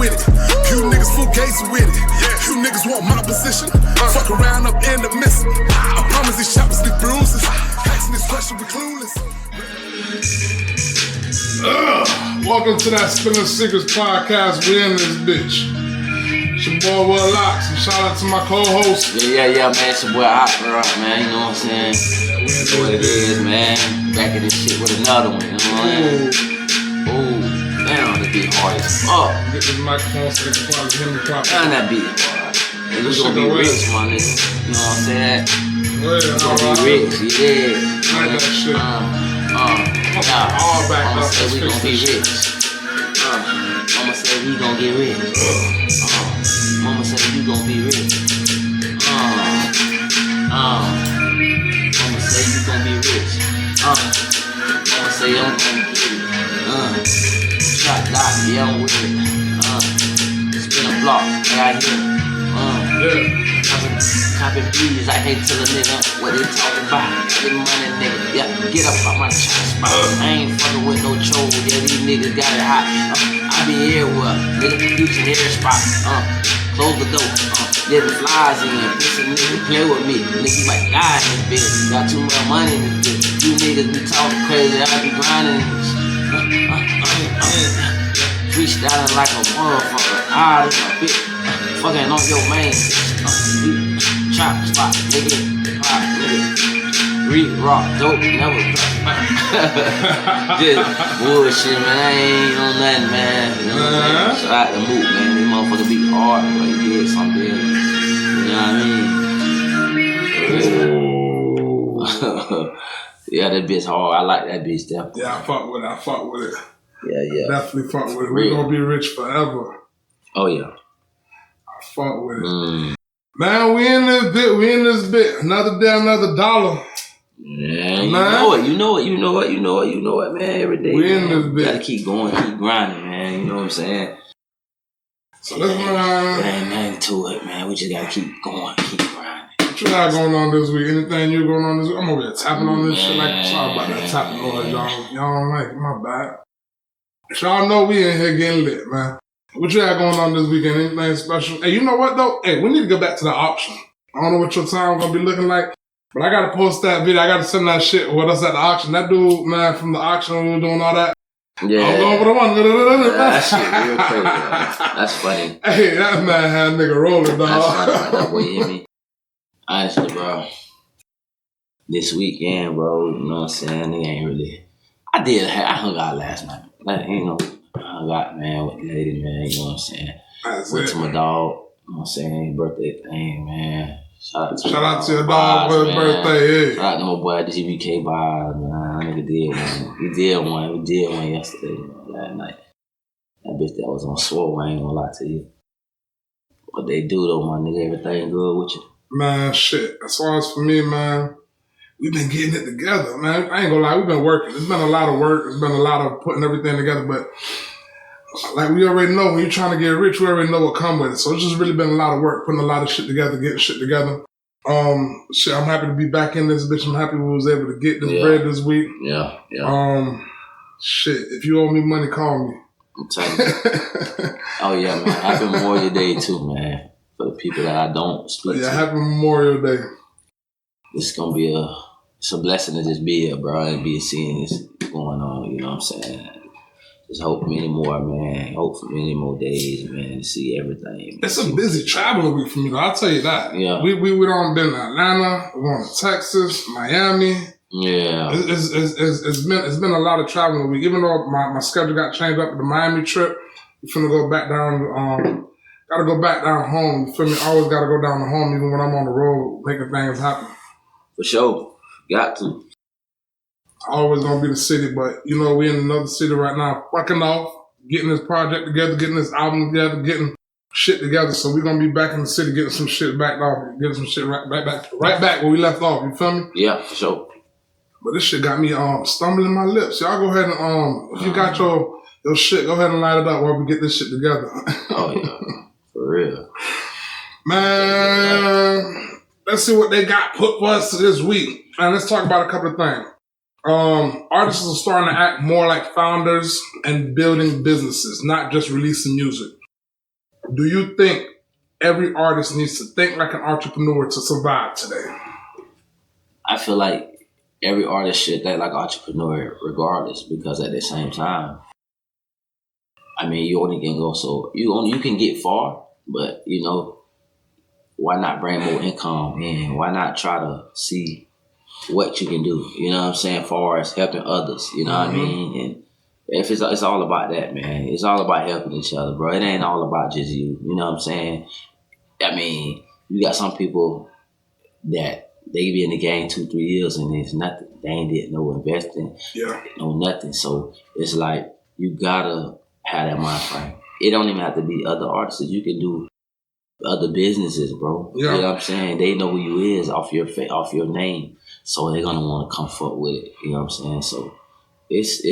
with it. You niggas fugazi with it. You niggas want my position. Fuck around up in the missing. I promise these choppers leave bruises. Asking this question, we clueless. Welcome to that Spilling Secrets podcast. We in this bitch. It's your boy WilLocz, and shout out to my co-host. Yeah, man. It's your boy Rock, man. You know what I'm saying? You know what it is, man. Back at this shit with another one. You know what I'm saying? Ooh, damn, that beat hard as fuck. Get this microphone so they can probably hear me properly. Damn, that beat hard. Niggas gonna be rich, my nigga. You know what I'm saying? Well, gonna be rich, yeah. Like that shit. All back I'ma say we gon' be rich. I'ma say we gon' get rich. Mama say you gon' be rich. Mama say you gon' be rich. Mama say I'm gon' get it. Shot dot, yeah, I'm with it. Spin a block, right here. Copy please, I hate tell a nigga what they talking about. Get money, nigga, yeah, get up on my chest spot. I ain't fucking with no troll, yeah, these niggas got it hot. I be everywhere, nigga, reaching every spot. Close the door, let the flies in, piss a nigga play with me. Nigga might die in this bitch, got too much money in this bitch. You niggas be talking crazy, I be grinding this. Freestyling like a motherfucker, this a bitch. Fucking on your main chop spot, nigga. Read rock, dope, never drop. Just bullshit, man. I ain't on nothing, man. You know what I'm saying? Shout out the Moot, man. This motherfucker be hard, but he did something. You know what I mean? Yeah, that bitch hard. I like that bitch, definitely. Yeah, I fuck with it. Yeah. Definitely fuck with it. We're gonna be rich forever. Oh, yeah. Fuck with it. Man, we in this bit. Another day, another dollar. Yeah, you know it, man. Every day, we man. In this bit. Gotta keep going, keep grinding, man. You know what I'm saying? So let's There ain't nothing to it, man. We just gotta keep going, keep grinding. What you got going on this week? Anything you going on this week? I'm over here tapping on this shit like sorry about that tapping noise, y'all. Y'all don't like it, my bad. Y'all know we in here getting lit, man. What you got going on this weekend? Anything special? Hey, you know what though? Hey, we need to go back to the auction. I don't know what your time gonna be looking like, but I gotta post that video. I gotta send that shit with us at the auction. That dude, man, from the auction, we were doing all that. Yeah. I'm going for the one. That shit real crazy, man. That's funny. Hey, that man had a nigga rolling, dog. That's funny. That boy hit me. Honestly, bro. This weekend, bro, you know what I'm saying? Nigga ain't really. I hung out last night. Like, you know. I hung out, man, with the lady, man, you know what I'm saying? Went to my dog, you know what I'm saying, birthday thing, man. Shout out to your dog for his birthday, yeah. Shout out to my boy, GBK Vibes, man. That nigga did one. We did one yesterday, man, last night. That bitch that was on swole, I ain't gonna lie to you. What they do though, my nigga, everything good with you? Man, shit. As far as for me, man, we've been getting it together, man. I ain't gonna lie, we've been working. It's been a lot of work. It's been a lot of putting everything together, but like we already know, when you're trying to get rich, we already know what come with it. So it's just really been a lot of work, putting a lot of shit together, getting shit together. Shit, I'm happy to be back in this bitch. I'm happy we was able to get this bread this week. Yeah. Shit, if you owe me money, call me. I'm telling you. Oh yeah, man. Happy Memorial Day too, man. For the people that I don't speak to. Yeah, happy Memorial Day. It's gonna be it's a blessing to just be here, bro, and be seeing this going on, you know what I'm saying? Just hope many more, man. Hope for many more days, man, to see everything. It's a busy traveling week for me, though. I'll tell you that. Yeah. We done been to Atlanta, we're going to Texas, Miami. Yeah. It's been a lot of traveling week. Even though my schedule got changed up with the Miami trip, we're finna go back down, gotta go back down home. You feel me? Always gotta go down to home even when I'm on the road, making things happen. For sure. Got to. Always gonna be the city, but you know, we in another city right now, fucking off, getting this project together, getting this album together, getting shit together. So we're gonna be back in the city, getting some shit back off, getting some shit right back where we left off. You feel me? Yeah, for sure. But this shit got me stumbling my lips. Y'all go ahead and if you got your shit, go ahead and light it up while we get this shit together. Oh yeah, for real, man. Let's see what they got put for us this week. And let's talk about a couple of things. Artists are starting to act more like founders and building businesses, not just releasing music. Do you think every artist needs to think like an entrepreneur to survive today? I feel like every artist should think like an entrepreneur regardless, because at the same time, I mean, you only can go so you can get far, but you know, why not bring more income in? Why not try to see what you can do? You know what I'm saying? Far as helping others, you know what I mean? And if it's all about that, man. It's all about helping each other, bro. It ain't all about just you. You know what I'm saying? I mean, you got some people that they be in the game 2-3 years and it's nothing. They ain't did no investing, no nothing. So it's like you gotta have that mind frame. It don't even have to be other artists. You can do other businesses, bro. Yeah. You know what I'm saying? They know who you is off your name, so they're gonna want to come fuck with it. You know what I'm saying? So it's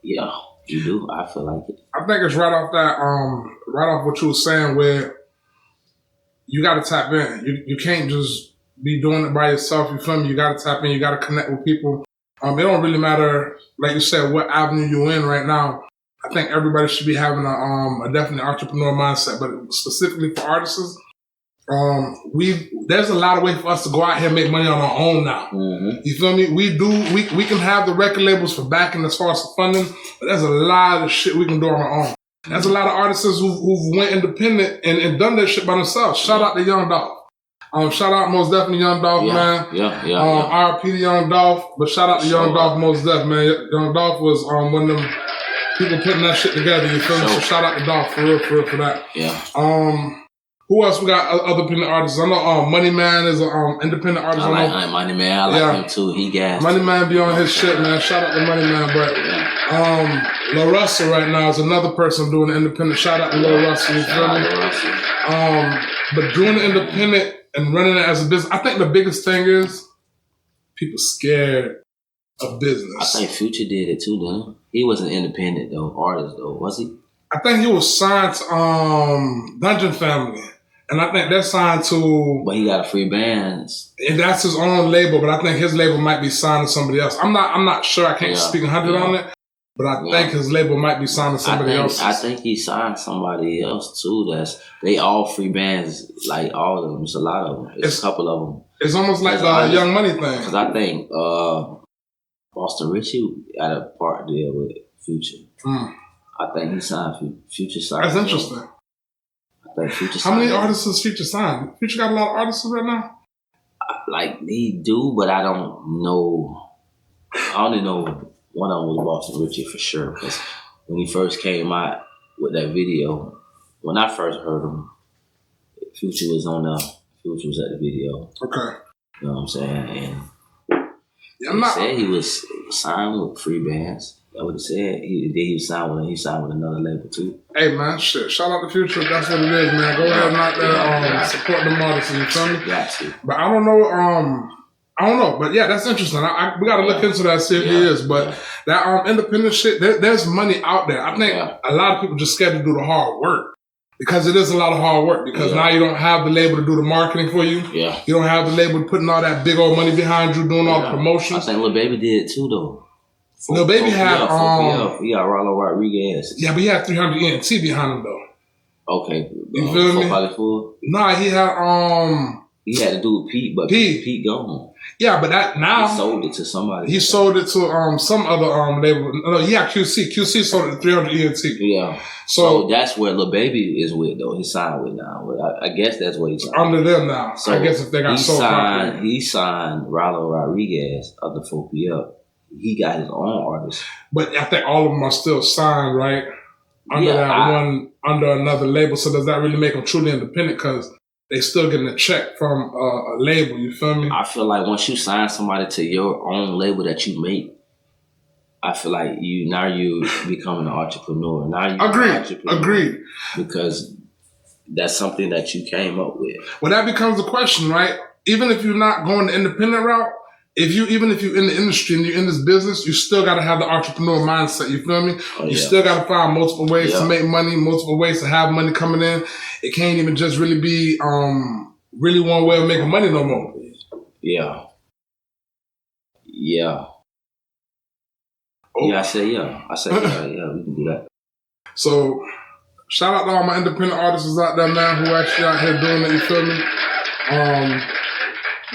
yeah, you do. I feel like it. I think it's right off what you were saying, where you got to tap in. You can't just be doing it by yourself. You feel me? You got to tap in. You got to connect with people. It don't really matter, like you said, what avenue you're in right now. I think everybody should be having a definite entrepreneur mindset, but specifically for artists, there's a lot of ways for us to go out here and make money on our own now. You feel me? We can have the record labels for backing as far as funding, but there's a lot of shit we can do on our own. There's a lot of artists who've went independent and done that shit by themselves. Shout out to Young Dolph. Shout out most definitely Young Dolph, man. RIP to Young Dolph, but shout out to Young Dolph most definitely, man. Young Dolph was one of them people putting that shit together, you feel me? So shout out to Dolph for real for that. Yeah. Who else we got other independent artists? I know Money Man is an independent artist. I like Money Man. I like him too. He gas. Money Man be on his shit, man. Shout out to Money Man. But Lil Russell right now is another person doing the independent. Shout out to Lil Russell. You feel me? But doing the independent and running it as a business, I think the biggest thing is people scared of business. I think Future did it too, didn't he? He wasn't independent though, artist though, was he? I think he was signed to Dungeon Family. And I think they're signed to... But he got a Freebandz. And that's his own label, but I think his label might be signed to somebody else. I'm not sure. I can't speak 100 on it. But I think his label might be signed to somebody else. I think he signed somebody else too. They all Freebandz, like all of them. It's a lot of them. It's a couple of them. It's almost like the Young Money thing. Because I think Boston Richie had a part deal with Future. I think he signed Future signed. That's interesting. How many artists has Future signed? Future got a lot of artists right now? Like, he do, but I don't know. I only know one of them was Boston Richie for sure. Because when he first came out with that video, when I first heard him, Future was at the video. Okay. You know what I'm saying? And he said he was signed with Freebandz. That what he said. He signed with another label too. Hey man, shit. Shout out to Future. That's what it is, man. Go ahead and out there support the artists. You feel me? Got to. But I don't know. But yeah, that's interesting. We got to look into that, see if he is. But that independent shit, there's money out there. I think a lot of people just scared to do the hard work. Because it is a lot of hard work. Because now you don't have the label to do the marketing for you. Yeah. You don't have the label putting all that big old money behind you, doing all the promotions. I think Lil Baby did it too, though. Lil Baby had he got Rollo Rodriguez. Yeah, but he had 300 ENT behind him though. Okay. You feel me? Nah, he had he had to do with Pete, but Pete gone. Yeah, but that now he sold it to somebody. He sold it to some other label. No, he had QC. QC sold it to 300 ENT. Yeah. So that's where Lil Baby is with though. He's signed with now. But I guess that's what he's signed. Under them now. So I guess if they got sold properly. He signed Rollo Rodriguez of the 4PL. He got his own artist. But I think all of them are still signed, right? Under another label. So does that really make them truly independent? Because they still getting a check from a label, you feel me? I feel like once you sign somebody to your own label that you make, I feel like you becoming an entrepreneur. Now you Agreed. Because that's something that you came up with. Well, that becomes the question, right? Even if you're not going the independent route, even if you're in the industry and you're in this business, you still got to have the entrepreneur mindset. You feel me? You still got to find multiple ways to make money, multiple ways to have money coming in. It can't even just really be really one way of making money no more. Yeah. Oh. Yeah, I said yeah. We can do that. So shout out to all my independent artists out there, man, who actually out here doing it, you feel me?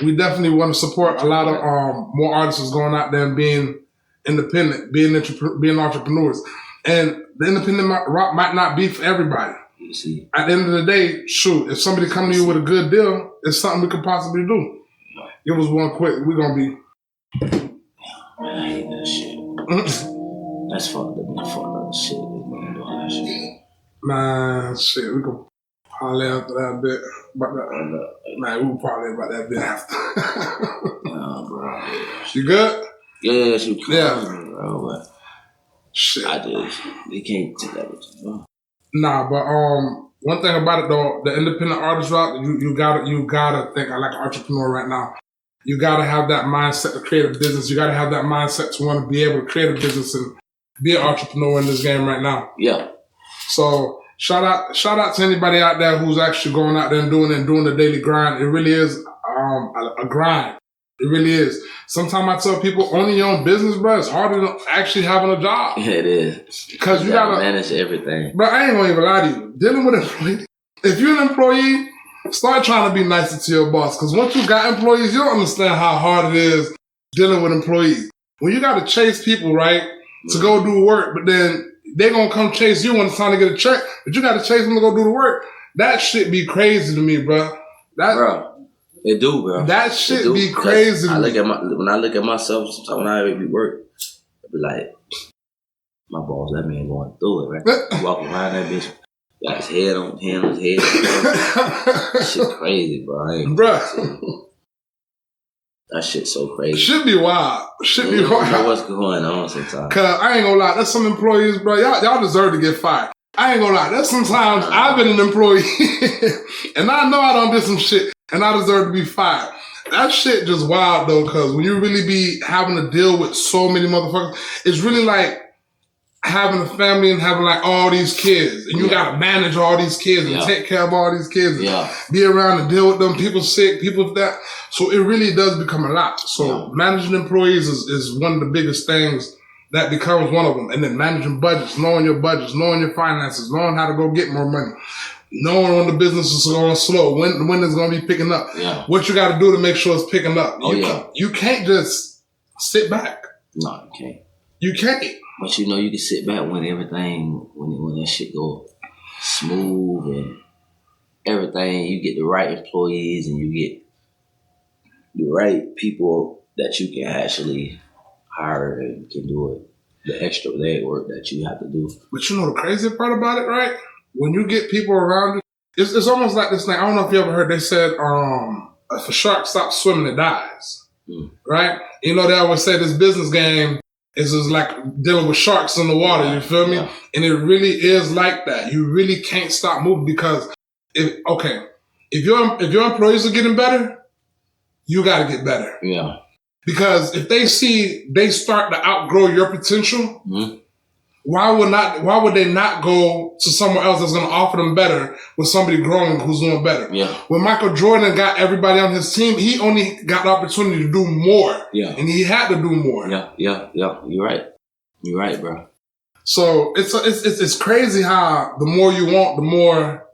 We definitely want to support a lot of more artists going out there and being independent, being entrepreneurs. And the independent rock might not be for everybody. You see. At the end of the day, shoot, if somebody come to you with a good deal, it's something we could possibly do. Give us one quick, we're going to be... Man, I hate that shit. That's fucked up. That's fucked up shit. Man, doing that shit. Man, shit, we can parlay after that bit. About that. Man, we will parlay about that bit after. Nah, bro. You good? Yeah, she was Yeah. bro, but Shit. They can't take that with you, bro. Nah, but one thing about it though, the independent artist route, you gotta think. I like an entrepreneur right now. You gotta have that mindset to create a business. You gotta have that mindset to want to be able to create a business and be an entrepreneur in this game right now. Yeah. So shout out to anybody out there who's actually going out there and doing the daily grind. It really is a grind. It really is. Sometimes I tell people, owning your own business, bro, it's harder than actually having a job. Yeah, it is. Because you gotta manage everything. Bro, I ain't gonna even lie to you. Dealing with employees, if you're an employee, start trying to be nicer to your boss. Because once you got employees, you don't understand how hard it is dealing with employees. When you gotta chase people, right, to go do work, but then they gonna come chase you when it's time to get a check, but you gotta chase them to go do the work. That shit be crazy to me, bro. Bro. It do, bro. That shit be crazy. When I look at myself, sometimes when I be work, I be like, my boss, that man going through it, right? Walking around that bitch, got his head on his head. Shit crazy, bro. Bro. That shit so crazy. Shit be wild. Shit be wild. You know what's going on sometimes. Cause I ain't gonna lie, there's some employees, bro. Y'all deserve to get fired. I ain't gonna lie. There's sometimes I've been an employee and I know I done did some shit and I deserve to be fired. That shit just wild though, cause when you really be having to deal with so many motherfuckers, it's really like having a family and having like all these kids and you gotta manage all these kids and take care of all these kids and be around and deal with them, people sick, people with that. So it really does become a lot. So managing employees is one of the biggest things that becomes one of them. And then managing budgets, knowing your finances, knowing how to go get more money, knowing when the business is going slow, when it's going to be picking up, what you got to do to make sure it's picking up. You can't just sit back. No, you can't. You can't. But you know, you can sit back when everything, when that shit go smooth and everything, you get the right employees and you get the right people that you can actually hire and can do it, the extra leg work that you have to do. But you know the crazy part about it, right? When you get people around you, it's almost like this thing. I don't know if you ever heard, they said, if a shark stops swimming, it dies. Right? You know, they always say this business game is just like dealing with sharks in the water, you feel me? And it really is like that. You really can't stop moving because if your employees are getting better, you got to get better. Yeah. Because if they see they start to outgrow your potential, why would they not go to somewhere else that's going to offer them better with somebody growing who's doing better? Yeah. When Michael Jordan got everybody on his team, he only got the opportunity to do more. Yeah. And he had to do more. Yeah. You're right. You're right, bro. So it's crazy how the more you want, the more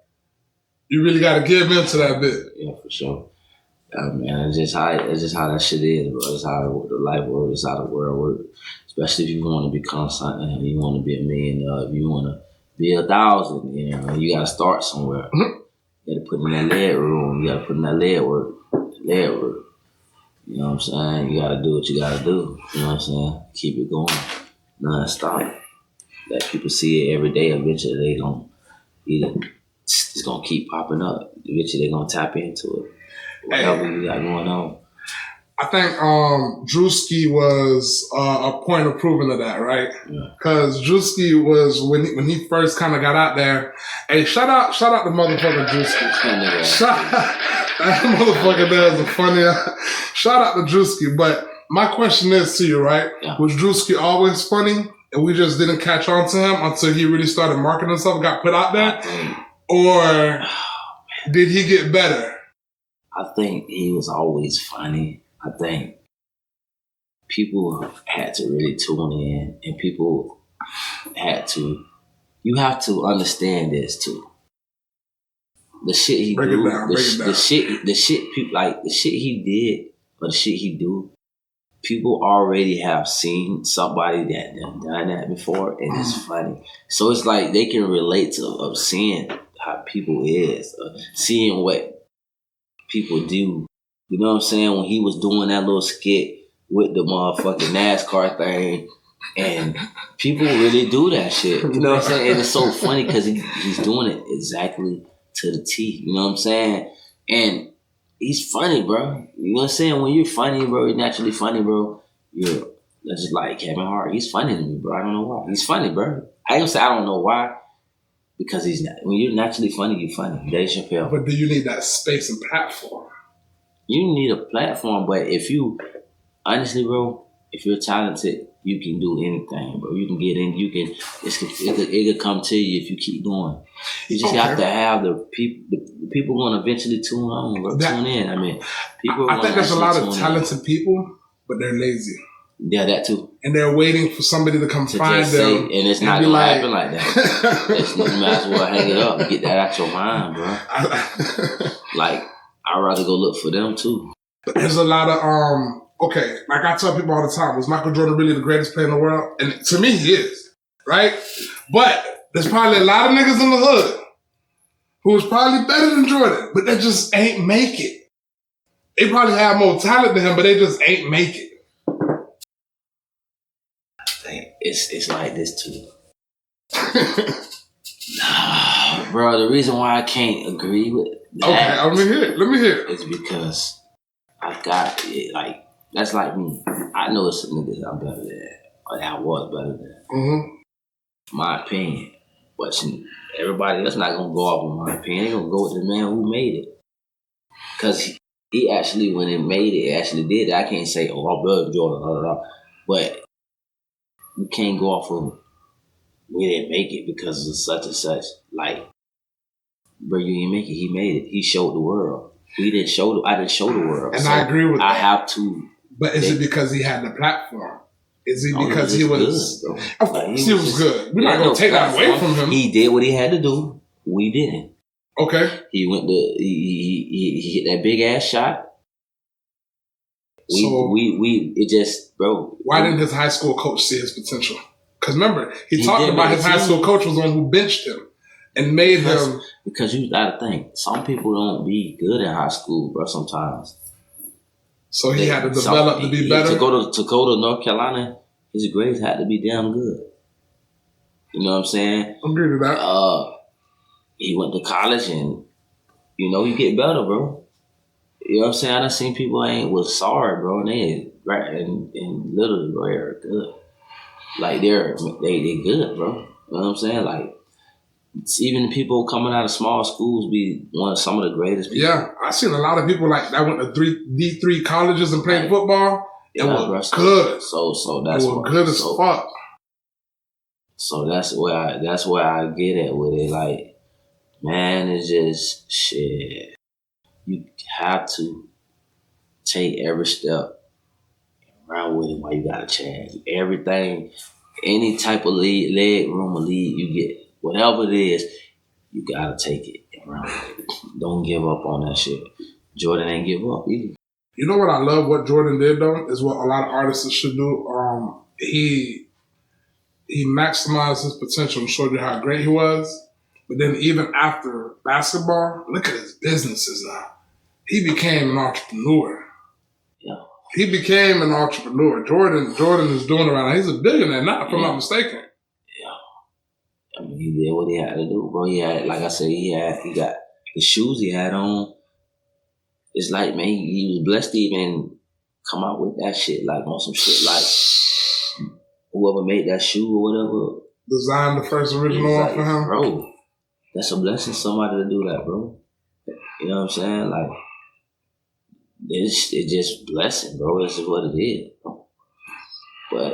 you really got to give into that bit. Yeah, for sure. Man, it's just how that shit is, bro. It's how the life works. It's how the world works. Especially if you want to become something, you want to be a millionaire, if you want to be 1,000, you know, you got to start somewhere. You got to put in that leg room. You got to put in that leg work. You know what I'm saying? You got to do what you got to do. You know what I'm saying? Keep it going non-stop. Let people see it every day. Eventually, they going to it's going to keep popping up. Eventually, they're going to tap into it. Whatever you got going on. I think Drewski was a point of proving of that, right? Because Drewski was when he first kind of got out there. Hey, shout out to motherfucking Drewski. That motherfucker there is a funny. Shout out to Drewski. But my question is to you, right? Was Drewski always funny, and we just didn't catch on to him until he really started marketing himself, got put out there, or did he get better? I think he was always funny. I think people had to really tune in and people had to you have to understand this too. The shit he break do, it down, the shit people like the shit he did or the shit he do. People already have seen somebody that done that before, and it's funny. So it's like they can relate to seeing how people is, seeing what people do. You know what I'm saying? When he was doing that little skit with the motherfucking NASCAR thing, and people really do that shit. You know what I'm saying? And it's so funny because he's doing it exactly to the T. You know what I'm saying? And he's funny, bro. You know what I'm saying? When you're funny, bro, you're naturally funny, bro. That's just like Kevin Hart. He's funny to me, bro. I don't know why. He's funny, bro. I ain't gonna say I don't know why. Because he's not. When you're naturally funny, you're funny. Dave Chappelle. But do you need that space and platform? You need a platform, but if you, honestly, bro, if you're talented, you can do anything, bro. You can get in. It could come to you if you keep doing. You just have to have the people. The people going to eventually tune on, bro. Tune in. I mean, people. I think there's a lot of talented people, but they're lazy. Yeah, that too. And they're waiting for somebody to come find them. And it's not going to happen like that. You might as well hang it up and get that out your mind, bro. Like, I'd rather go look for them too. But there's a lot of, okay, like I tell people all the time, was Michael Jordan really the greatest player in the world? And to me, he is, right? But there's probably a lot of niggas in the hood who is probably better than Jordan, but they just ain't make it. They probably have more talent than him, but they just ain't make it. It's like this too. Nah, bro, the reason why I can't agree with that let me hear it. is because I got it, like, that's like me. I know it's some niggas I'm better than, or that I was better than. Mm-hmm. My opinion. But everybody else not gonna go off with my opinion. They gonna go with the man who made it. Cause he actually, when it made it, actually did it. I can't say, oh, I love Jordan, blah, blah, blah. But you can't go off of we didn't make it because of such and such. Like, bro, you didn't make it. He made it. He showed the world. I didn't show the world. And so I agree with that. I have to. But is it because he had the platform? Is it because he was good, bro? Of course he was good. We're not going to take that away from him. He did what he had to do. We didn't. Okay. He went to, he hit that big ass shot. It just, bro. Why didn't his high school coach see his potential? Because remember, he talked about his high school coach was the one who benched him and made him. Because you gotta think, some people don't be good in high school, bro, sometimes. So he had to develop to be better? To go to North Carolina, his grades had to be damn good. You know what I'm saying? I agree with that. He went to college and, you get better, bro. You know what I'm saying? I done seen people was sorry, bro, and they literally, bro, they're good. Like, they good, bro. You know what I'm saying? Like, even people coming out of small schools be some of the greatest people. Yeah, I seen a lot of people like that went to D3 colleges and played football. It was good. So that's good as fuck. So that's where I get at with it. Like, man, it's just shit. You have to take every step around with it while you got a chance. Everything, any type of leg room or lead you get, whatever it is, you gotta take it around with it. Don't give up on that shit. Jordan ain't give up either. You know what I love? What Jordan did though is what a lot of artists should do. He maximized his potential and showed you how great he was. But then even after basketball, look at his businesses now. He became an entrepreneur. Yeah. He became an entrepreneur. Jordan is doing it right now. He's a billionaire now, if I'm not mistaken. Yeah. I mean, he did what he had to do, bro. He had, like I said, he got the shoes he had on. It's like, man, he was blessed to even come out with that shit, like on some shit like whoever made that shoe or whatever. Designed the first original one for him. Bro, that's a blessing somebody to do that, bro. You know what I'm saying? Like, it's just blessing, bro. This is what it is, bro. But,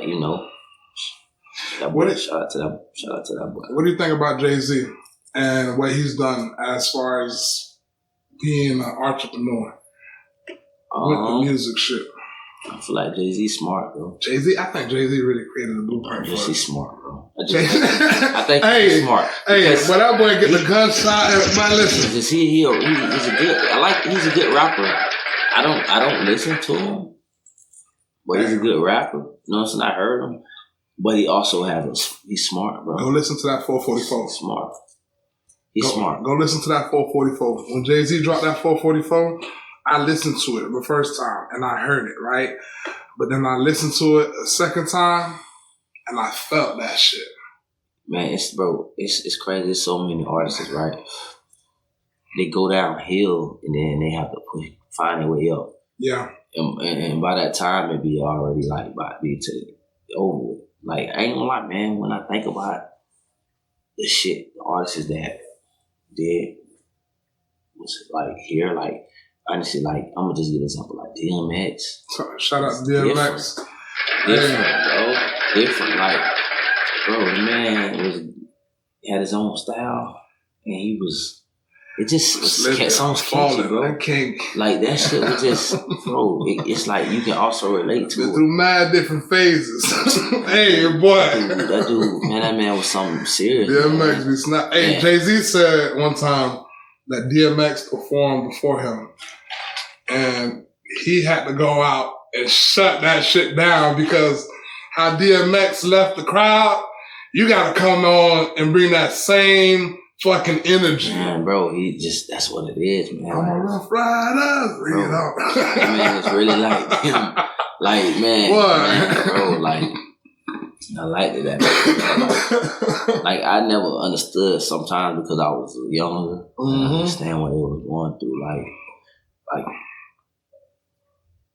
that boy, shout out to that boy. What do you think about Jay-Z and what he's done as far as being an entrepreneur with the music shit? I feel like Jay-Z smart, bro. I think Jay-Z really created a blueprint for us. He's smart, bro. I think he's smart. Hey, when that boy get the gunshot, man, listen. He's a good rapper. I don't listen to him, but he's a good rapper. You know what I'm saying? I heard him, but he also he's smart, bro. Go listen to that 444. Smart. He's smart. Go listen to that 444. When Jay-Z dropped that 444, I listened to it the first time and I heard it, right? But then I listened to it a second time and I felt that shit. Man, it's crazy. There's so many artists, right? They go downhill and then they have to find their way up. Yeah. And by that time, it be already like about to be over with. Like, I ain't gonna lie, man, when I think about the shit, the artists that did was like here, like, honestly, like, I'm gonna just give an example, like DMX. Shout out to DMX. Different, bro. Different, like, bro, the man had his own style, and he was. It just kept songs catchy, bro. Like, that shit was just, bro. It's like you can also relate to it. Through mad different phases. Hey, boy. That man was something serious. DMX be snap. Hey, Jay-Z said one time that DMX performed before him, and he had to go out and shut that shit down because how DMX left the crowd, you gotta come on and bring that same fucking energy. Man, bro, that's what it is, man. I'm a rough rider. Bring it up. Man, it's really like him. Like, man, bro, like, I liked it that. Like, I never understood sometimes because I was younger. I understand what they was going through. Like,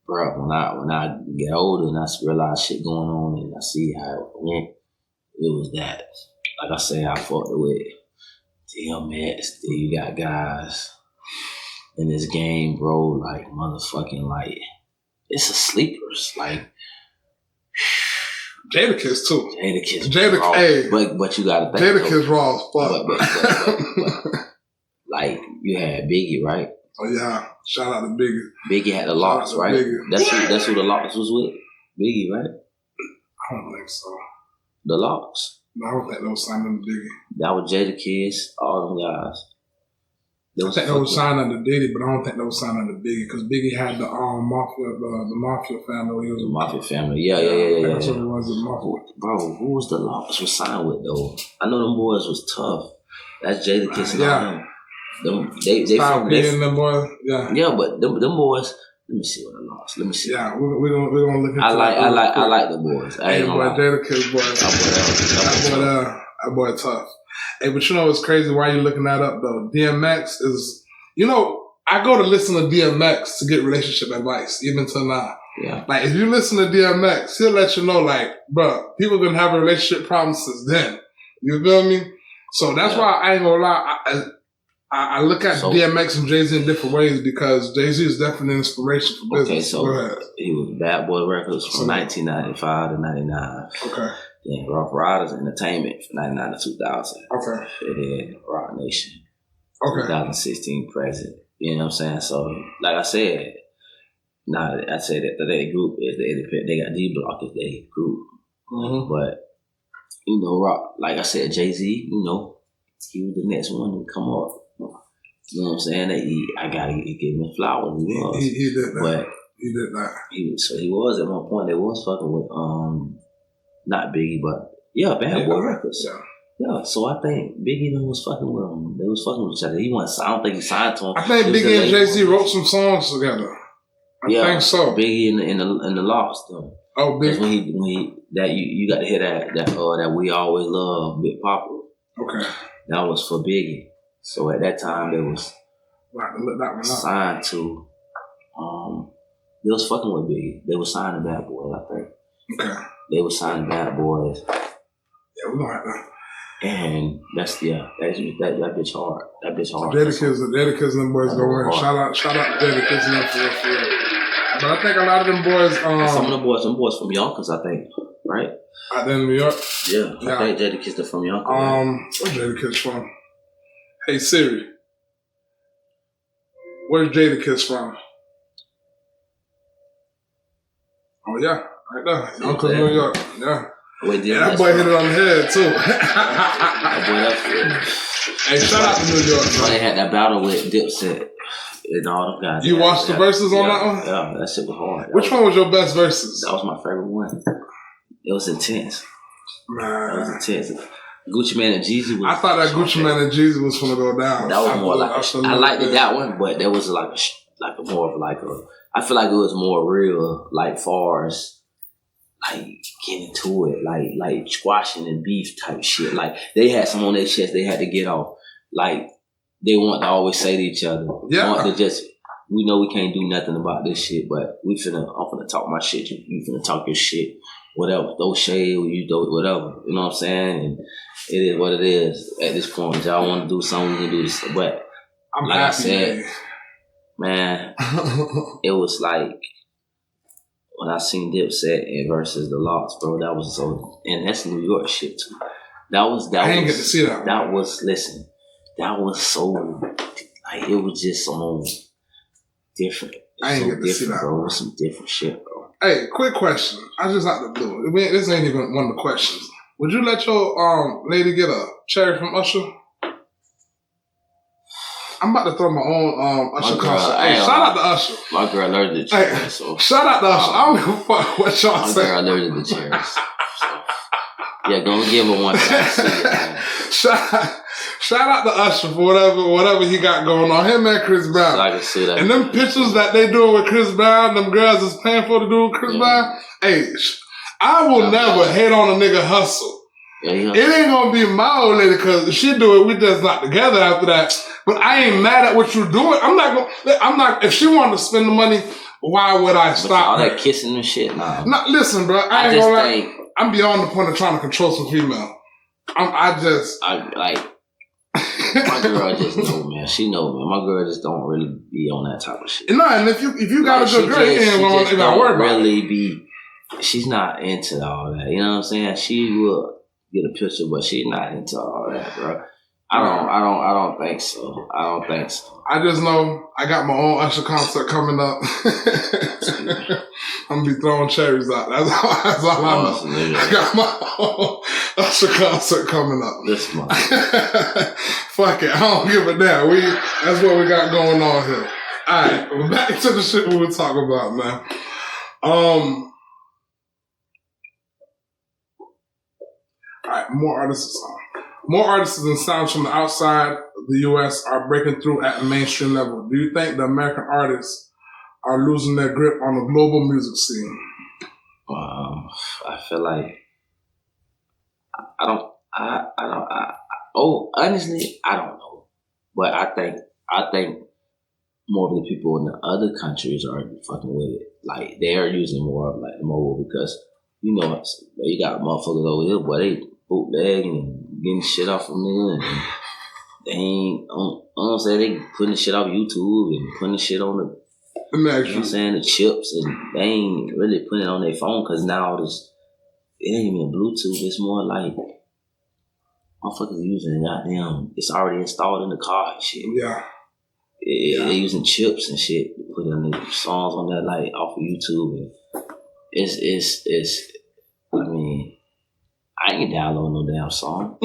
bro, when I get older and I realize shit going on and I see how it went, it was that. Like I say, I fucked with it. Damn, man, still you got guys in this game, bro, like motherfucking, like, it's a sleepers, like Jadakiss too. Jadakiss, hey, but you gotta think, Jadakiss raw as fuck. But like, you had Biggie, right? Oh yeah, shout out to Biggie. Biggie had the LocZ, right? Biggie. That's who the LocZ was with. Biggie, right? I don't think so. The LocZ. No, I don't think they was signed under Biggie. That was Jadakiss, all them guys. I think they was signed under Diddy, but I don't think they was signed under Biggie because Biggie had the mafia family. The mafia family, yeah. That's what it was, the mafia. Bro, who was the LocZ was signed with though? I know them boys was tough. That's Jadakiss and all them. They from them boys. Yeah, but them boys. Let me see what I lost. Let me see. Yeah, we're gonna look into I like the boys. I ain't gonna lie. Jadakiss boy. That boy tough. Hey, but you know what's crazy? Why you looking that up though? DMX is, I go to listen to DMX to get relationship advice, even till now. Yeah. Like, if you listen to DMX, he'll let you know, like, bro, people been having relationship problems since then. You feel me? So that's why I ain't gonna lie. I look at DMX and Jay-Z in different ways because Jay-Z is definitely an inspiration for business. Okay, so he was Bad Boy Records from 1995 to 99. Okay. Then Rough Riders Entertainment from 99 to 2000. Okay. And then Rock Nation. Okay. 2016 present. You know what I'm saying? So, like I said, I said that their group is the independent. They got D-Block as their group. Mm-hmm. But, Rock, like I said, Jay-Z, he was the next one to come up. You know what I'm saying? I gotta give him flowers. He did that. But he did that. He was at one point. They was fucking with not Biggie, but Bad Boy Records. Yeah. So I think Biggie was fucking with him. They was fucking with each other. I don't think he signed to him. I think Biggie and Jay-Z wrote some songs together. I think so. Biggie in the LocZ though. Oh, Biggie. When he that you got to hear that We Always Love Big Papa. Okay. That was for Biggie. So at that time, they was signed to, they was fucking with Biggie. They was signing Bad Boys, I think. Okay. They was signing Bad Boys. Yeah, we're gonna have that. And that bitch hard. That bitch hard. Jadakiss and them boys go in. Shout out to Jadakiss and them for real. But I think a lot of them boys, some of them boys from Yonkers, I think, right? Out there in New York? Yeah. I think Jadakiss are from Yonkers. Where's Jadakiss from? Hey Siri, where's Jadakiss from? Oh yeah, right there, Yonkers, New York. Yeah. With Yeah, that boy hit it on the head too. That boy, that's good. Hey, shout out to New York. So they had that battle with Dipset and all them guys. You watched the verses on that one? Yeah, that shit was hard. Which one was your best verses? That was my favorite one. It was intense. Man. That was intense. Gucci Mane and Jeezy was. I thought that Gucci Mane and Jeezy was gonna go down. That was more like I liked that one, but there was like a more of like a. I feel like it was more real, like far as like getting into it, like squashing and beef type shit. Like they had some on their chest they had to get off. Like they want to always say to each other, want to just. We know we can't do nothing about this shit, but I'm finna talk my shit. You finna talk your shit. Whatever, throw shade, you do whatever. You know what I'm saying? And it is what it is at this point. Y'all want to do something, we can do this. But I'm like happy, I said, man, it was like when I seen Dipset and versus the Lots, bro. That was so, and that's New York shit too. I ain't get to see that. That was so like it was just so different. I ain't get to see that, bro. It was some different shit, bro. Hey, quick question. I just like to do it. This ain't even one of the questions. Would you let your lady get a cherry from Usher? I'm about to throw my own Usher concert. Hey, shout out to Usher. My girl allergic to cherries. So. Shout out to Usher. I don't give a fuck what y'all say. My girl allergic to cherries. So. Yeah, go give her one. Shout out to Usher for whatever he got going on. Him and Chris Brown. I can see that. And them pictures that they doing with Chris Brown, them girls is paying for to do with Chris Brown. Hey, I will never hate on a nigga hustle. It ain't gonna be my old lady because if she do it, we just not together after that. But I ain't mad at what you doing. If she wanted to spend the money, why would I stop all her? that kissing and shit? Nah. No, listen, bro. I ain't gonna lie. I'm beyond the point of trying to control some female. My girl just know, man. She know, man. My girl just don't really be on that type of shit. No, and if you got a good girl, you ain't gonna worry about it. She's not into all that. You know what I'm saying? She will get a picture, but she's not into all that, bro. I don't think so. I just know I got my own Usher concert coming up. I'm gonna be throwing cherries out. That's all I know. I got my own Usher concert coming up. This month. Fuck it. I don't give a damn. That's what we got going on here. Alright, well, back to the shit we were talking about, man. Alright, more artists and sounds from the outside of the U.S. are breaking through at the mainstream level. Do you think the American artists are losing their grip on the global music scene? I feel like honestly, I don't know. But I think more of the people in the other countries are fucking with it. Like, they are using more of like the mobile because, you know, you got motherfuckers over here, but they bootleg and getting shit off of me, and they ain't, I don't say they putting shit off YouTube and putting shit on the, you know what I'm saying, the chips, and they ain't really putting it on their phone because now it ain't even Bluetooth, it's more like motherfuckers using goddamn, it's already installed in the car and shit. Yeah. They're using chips and shit to put in the songs on that, like, off of YouTube, and it's I mean, I ain't download no damn song.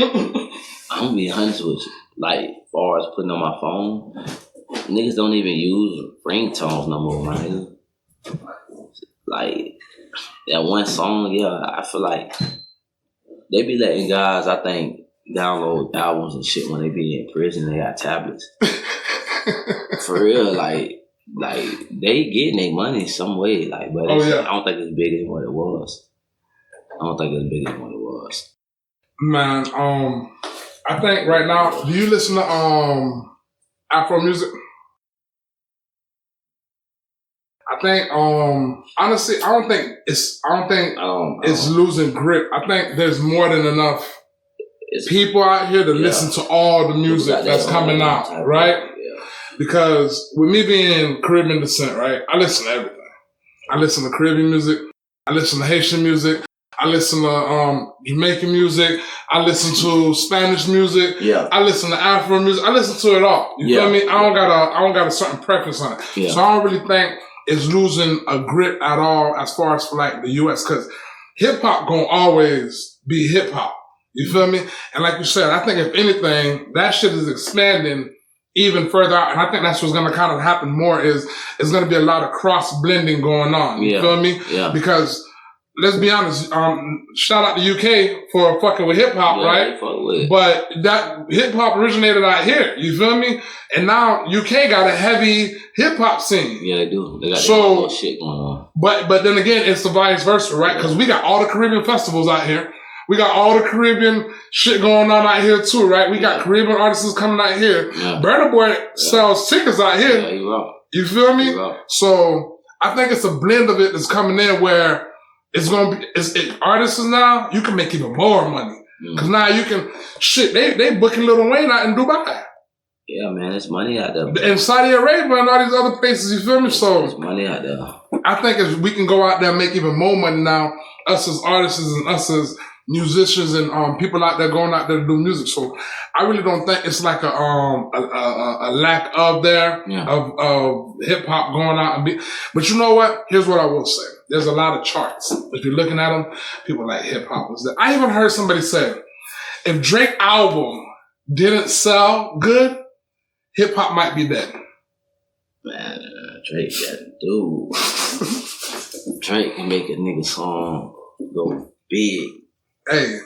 I'm gonna be honest with you. Like, as far as putting on my phone, niggas don't even use ringtones no more, man. Like, that one song, yeah, I feel like they be letting guys, I think, download albums and shit when they be in prison. They got tablets. For real, like they getting their money some way, like, but I don't think it's bigger than what it was. Man, I think right now, do you listen to Afro music? I think honestly, I don't think it's losing grip. I think there's more than enough people out here to listen to all the music that's coming out, right? Yeah. Because with me being Caribbean descent, right, I listen to everything. I listen to Caribbean music. I listen to Haitian music. I listen to Jamaican music. I listen to Spanish music. Yeah. I listen to Afro music. I listen to it all. You feel me? I don't got a certain preference on it. Yeah. So I don't really think it's losing a grip at all as far as for like the US, because hip hop gonna always be hip hop. You feel me? And like you said, I think if anything, that shit is expanding even further out. And I think that's what's gonna kind of happen more is it's gonna be a lot of cross blending going on. You feel me? Yeah. Because let's be honest, shout out to UK for fucking with hip hop, right? But that hip hop originated out here. You feel me? And now UK got a heavy hip hop scene. Yeah, they do. They got their own shit going on. But then again, it's the vice versa, right? Because we got all the Caribbean festivals out here. We got all the Caribbean shit going on out here too, right? We got Caribbean artists coming out here. Yeah. Burna Boy sells tickets out here. Yeah, you right. You feel me? Right. So I think it's a blend of it that's coming in where it's gonna be artists now. You can make even more money because now you can They booking Lil Wayne out in Dubai. Yeah, man, it's money out there. And Saudi Arabia and all these other places. You feel me? So it's money out there. I think if we can go out there and make even more money now, us as artists and us as musicians and people out there going out there to do music. So I really don't think it's like a lack of of hip hop going out and be. But you know what? Here's what I will say. There's a lot of charts. If you're looking at them, people like hip hop was there. I even heard somebody say, if Drake album didn't sell good, hip hop might be dead. Man, Drake got dude. Drake can make a nigga song go big. Hey.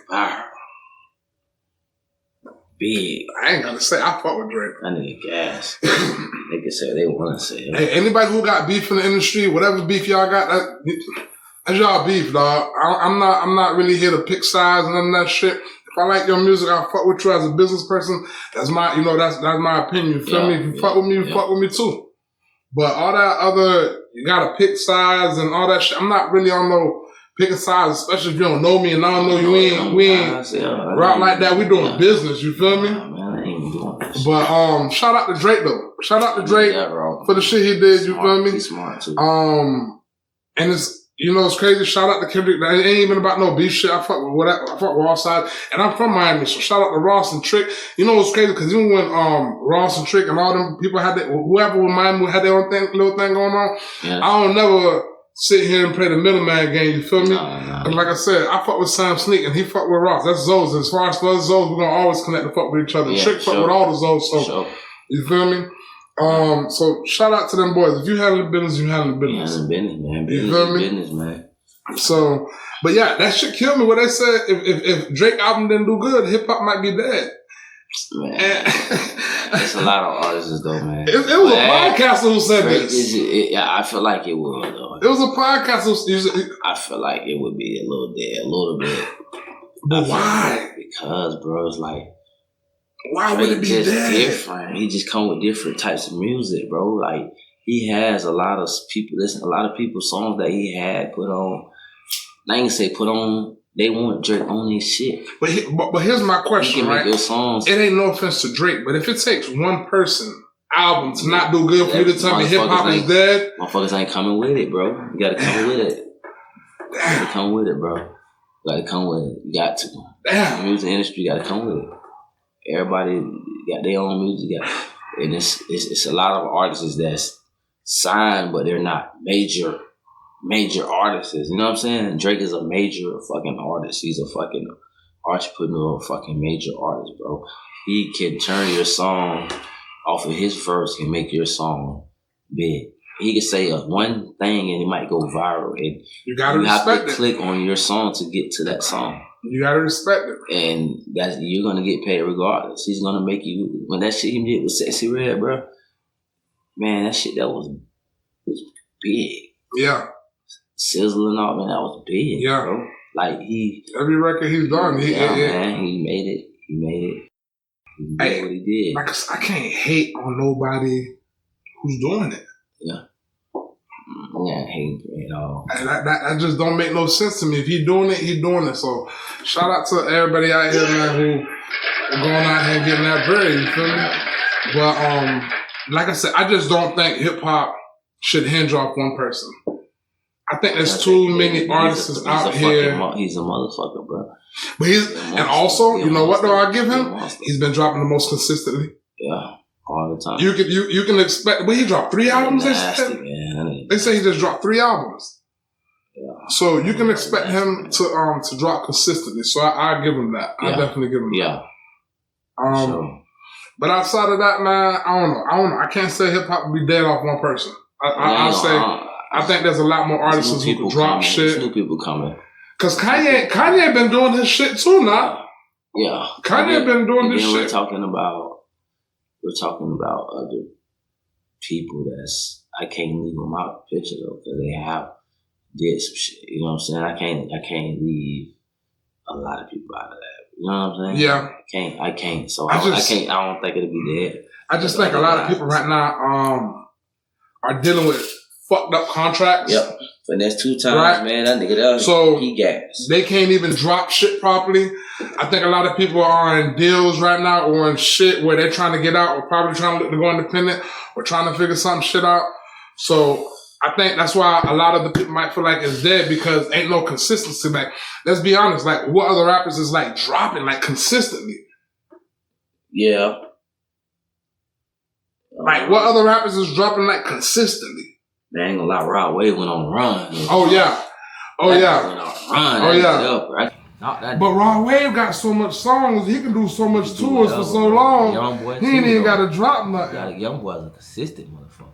Big. I ain't gotta say, I fuck with Drake. That nigga gas. They can say what they want to say. Hey, anybody who got beef in the industry, whatever beef y'all got, that's y'all beef, dog. I'm not really here to pick sides and none of that shit. If I like your music, I'll fuck with you as a business person. That's my, that's my opinion. You feel me? If you fuck with me, you fuck with me too. But all that other, you gotta pick sides and all that shit. I'm not really on no picking sides, especially if you don't know me and I don't know you. We ain't route like that. We doing business. You feel me? Man, I ain't doing this. But shout out to Drake though. Shout out to Drake for the shit he did. You feel me? He's smart too. And it's. It's crazy. Shout out to Kendrick. It ain't even about no beef shit. I fuck with whatever. I fuck with Ross side. And I'm from Miami, so shout out to Ross and Trick. You know what's crazy? Because even when Ross and Trick and all them people had whoever in Miami had their own little thing going on, I don't never sit here and play the middleman game. You feel me? And like I said, I fuck with Sam Sneak and he fuck with Ross. That's Zoes. As far as for us Zoes, we're gonna always connect and fuck with each other. Trick fuck with all the Zoes. So you feel me? So shout out to them boys. If you handle business, you handle business. Yeah, business, man. You feel me? Business, man. So, but yeah, that shit killed me. What they said, if Drake album didn't do good, hip hop might be dead. Man, it's a lot of artists though, man. It was a podcaster who said this. I feel like it would though. It was a podcaster. I feel like it would be a little dead, a little bit. But why? Because, bro, it's like. Why would it be just dead? Different. He just come with different types of music, bro. Like he has a lot of people. Listen, a lot of people's songs that he had put on. I ain't say put on. They want Drake on his shit. But here's my question, you can right? Make your songs. It ain't no offense to Drake, but if it takes one person album to not do good for you to tell me hip hop is dead, motherfuckers ain't coming with it, bro. You gotta come with it. You gotta come with it, bro. You gotta come with it. You got to. Damn. The music industry, you gotta come with it. Everybody got their own music, and it's a lot of artists that's signed, but they're not major artists. You know what I'm saying? Drake is a major fucking artist. He's a fucking entrepreneur, fucking major artist, bro. He can turn your song off of his verse and make your song big. He can say one thing and it might go viral. And you have to click on your song to get to that song. You gotta respect it. And you're gonna get paid regardless. He's gonna make you, when that shit he did with Sexy Red, bro, man, that shit, that was big. Yeah. Sizzle and all, man, that was big. Yeah. Bro. Like every record he's done, man, he made it. He did what he did. Like, I can't hate on nobody who's doing it. Yeah. Yeah, I hate it all. That just don't make no sense to me. If he's doing it, he's doing it. So shout out to everybody out here, man, who are going out here and getting that bread, you feel me? But like I said, I just don't think hip hop should hinge off one person. I think there's too many artists out here. He's a motherfucker, bro. But and also, you know what though I give him? He's been dropping the most consistently. Yeah. All the time. You can expect, but he dropped 3 albums. Nasty, man. They say he just dropped 3 albums. So you can expect him to drop consistently. So I give him that. I definitely give him that. But outside of that, man, I don't know. I can't say hip hop will be dead off one person. I think there's a lot more artists who can drop shit. New people coming. Cause Kanye been doing his shit too now. Yeah. Kanye been doing this shit. We're talking about other people I can't leave them out the picture though, because they have did some shit. You know what I'm saying? I can't leave a lot of people out of that. You know what I'm saying? Yeah. I can't. So I don't think it'll be dead. I just think a lot of people right now are dealing with fucked up contracts. Yep. Finesse 2 times, man. That nigga that so he gas. They can't even drop shit properly. I think a lot of people are in deals right now or in shit where they're trying to get out or probably trying to go independent or trying to figure some shit out. So I think that's why a lot of the people might feel like it's dead because ain't no consistency. Like, let's be honest, like what other rappers is like dropping like consistently? Yeah. Like what other rappers is dropping like consistently? Man, I ain't gonna lie, Rod Wave went on a run. Oh yeah. Oh yeah. Went on a run. Oh yeah. Right? But Rod Wave got so much songs, he can do so much tours for so long. He ain't even got to drop nothing. Young Boy's a consistent motherfucker.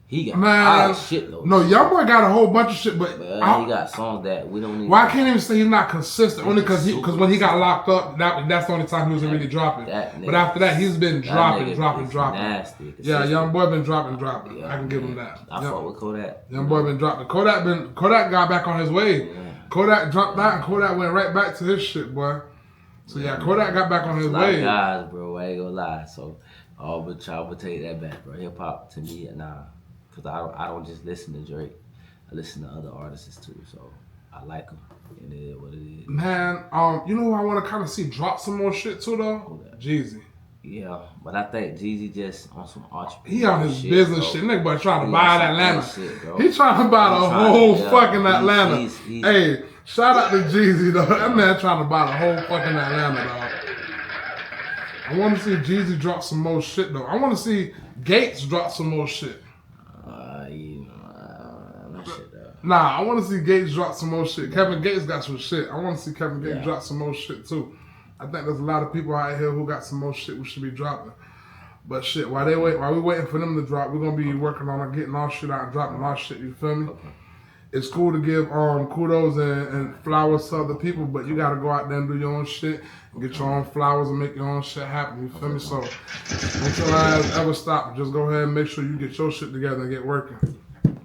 He got a lot of shit though. No, Young Boy got a whole bunch of shit, but he got songs that we don't need. Well, I can't even say he's not consistent, only because when he got locked up, that's the only time he was really dropping. But after that, he's been dropping. Nasty. Yeah, Young Boy been dropping. Yeah, I can give him that. I fuck with Kodak. Young Boy been dropping. Kodak got back on his way. Yeah. Kodak dropped out and Kodak went right back to his shit, boy. So yeah, Kodak got back on his way. Guys, bro, I ain't gonna lie. So but y'all would take that back, bro. Hip hop to me, nah. Cause I don't just listen to Drake, I listen to other artists too. So I like them, and it is what it is. Man, you know who I want to kind of see drop some more shit too though? Jeezy. Yeah, but I think Jeezy just on some entrepreneurial. He on his business shit. Nigga boy trying to buy Atlanta. He trying to buy the whole fucking Atlanta. Hey, shout out to Jeezy though. That man trying to buy the whole fucking Atlanta dog. I want to see Jeezy drop some more shit though. I want to see Gates drop some more shit. Nah, I want to see Gates drop some more shit. Kevin Gates got some shit. I want to see Kevin Gates drop some more shit too. I think there's a lot of people out here who got some more shit we should be dropping. But shit, while we waiting for them to drop, we're gonna be working on getting our shit out and dropping our shit. You feel me? Okay. It's cool to give kudos and flowers to other people, but you gotta go out there and do your own shit and get your own flowers and make your own shit happen. You feel me? So don't your ass ever stop. Just go ahead and make sure you get your shit together and get working.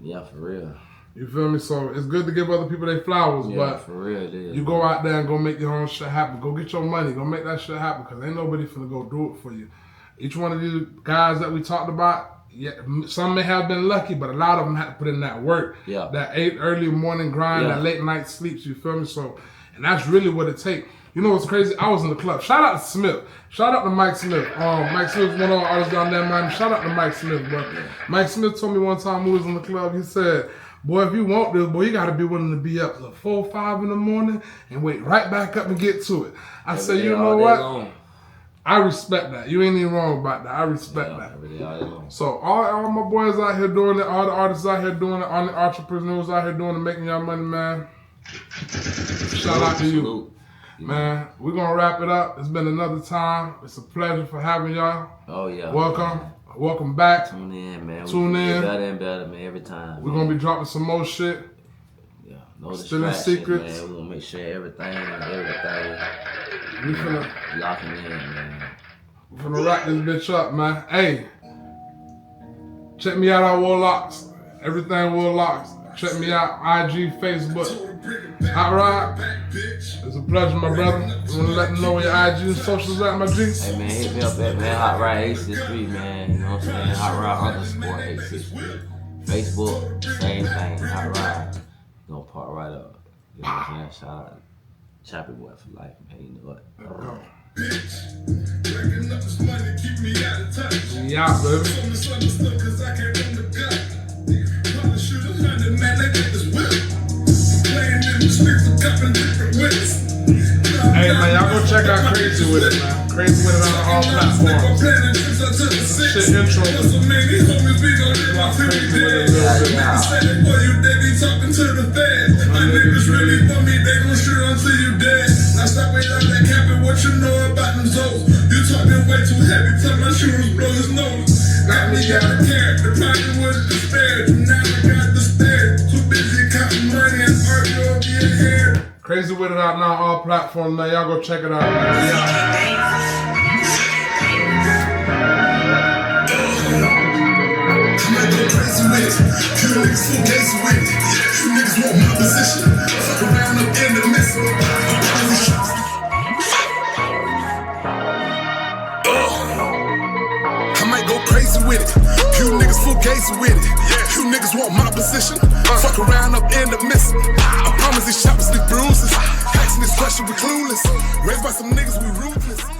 Yeah, for real. You feel me? So it's good to give other people their flowers, but for real, it is. You go out there and go make your own shit happen. Go get your money. Go make that shit happen because ain't nobody finna go do it for you. Each one of these guys that we talked about, some may have been lucky, but a lot of them had to put in that work. Yeah. That early morning grind, that late night sleeps, you feel me? So, and that's really what it takes. You know what's crazy? I was in the club. Shout out to Smith. Shout out to Mike Smith. Mike Smith's one of our artists down there, man. Shout out to Mike Smith, bro. Mike Smith told me one time we was in the club, he said, boy, if you want this, boy, you got to be willing to be up till 4 or 5 in the morning and wait right back up and get to it. I said, you know what? I respect that. You ain't even wrong about that. I respect that. So all my boys out here doing it, all the artists out here doing it, all the entrepreneurs out here doing it, making y'all money, man. Shout out to you. Man, we're going to wrap it up. It's been another time. It's a pleasure for having y'all. Oh, yeah. Welcome. Man. Welcome back. Tune in, man. Tune in. Better and better, man, every time. We're going to be dropping some more shit. Yeah. No distractions, secrets. Man. We're going to make sure everything. We finna locking in, man. We finna rock this bitch up, man. Hey. Check me out on WilLocz. Everything WilLocz. Check me out, IG, Facebook. Hot Rod, it's a pleasure, my brother. You wanna let them know where your IG and socials at, my G? Hey man, hit me up at man, Hot Rod 863, man. You know what I'm saying? Hot Rod _863. Facebook, same thing, Hot Rod. Gonna part right up. You know what I'm saying? Shout out Choppy Boy for life, man. You know what? Yeah, baby. Playing in the streets of different different ways. Hey man, y'all go check out Crazy With It, man. Crazy With It on all platforms. Shit intro. Crazy With It a little bit. My niggas really for me, they gon' shoot until you dead. Now stop it out that capping, what you know about them zoes. You talking way too heavy, tell my shooters blow his nose. Got me out of character, probably would've despaired. You now got the stare, too busy counting money and argue over your hair. Crazy With It out now, all platforms, man. Y'all go check it out, man. Crazy with it, you niggas full case with it. You niggas want my position, fuck around up in the mess. I might go crazy with it, you niggas full case with it. You niggas want my position, fuck around up in the mess. I promise these choppers, these bruises. Asking this question, we clueless. Raised by some niggas, we ruthless.